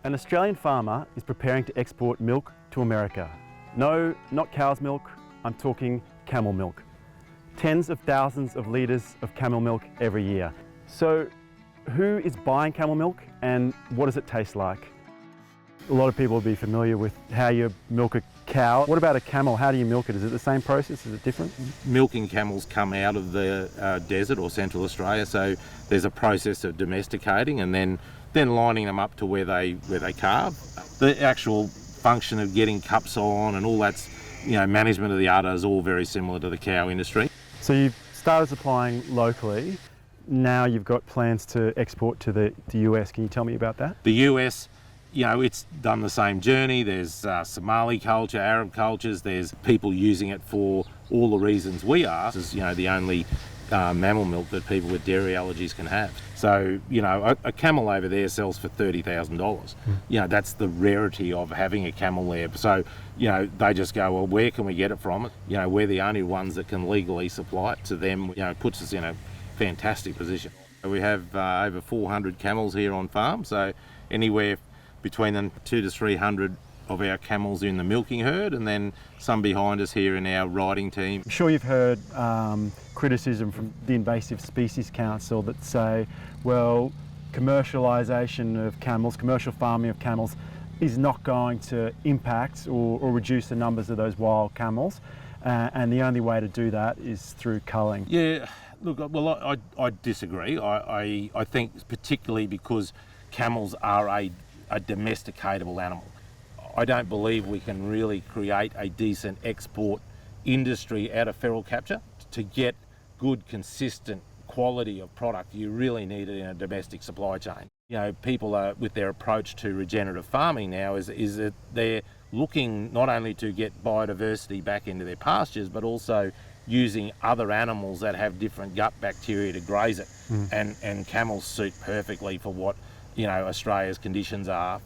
An Australian farmer is preparing to export milk to America. No, not cow's milk, I'm talking camel milk. Tens of thousands of litres of camel milk every year. So who is buying camel milk and what does it taste like? A lot of people will be familiar with how you milk a cow. What about a camel? How do you milk it? Is it the same process? Is it different? Milking camels come out of the desert or Central Australia, so there's a process of domesticating and then lining them up to where they calve. The actual function of getting cups on and all that's, management of the udder is all very similar to the cow industry. So you've started supplying locally. Now you've got plans to export to the US. Can you tell me about that? The US, it's done the same journey. There's Somali culture, Arab cultures. There's people using it for all the reasons we are. This is, the only mammal milk that people with dairy allergies can have. So, a camel over there sells for $30,000. That's the rarity of having a camel there. So, they just go, well, where can we get it from? We're the only ones that can legally supply it to them. It puts us in a fantastic position. We have over 400 camels here on farm, so anywhere between 200 to 300 of our camels in the milking herd, and then some behind us here in our riding team. I'm sure you've heard criticism from the Invasive Species Council that say, well, commercialisation of camels, commercial farming of camels is not going to impact or reduce the numbers of those wild camels, and the only way to do that is through culling. Yeah, look, well, I disagree. I think particularly because camels are a domesticatable animal. I don't believe we can really create a decent export industry out of feral capture. To get good, consistent quality of product, you really need it in a domestic supply chain. People are, with their approach to regenerative farming now, is that they're looking not only to get biodiversity back into their pastures, but also using other animals that have different gut bacteria to graze it. And camels suit perfectly for what Australia's conditions are.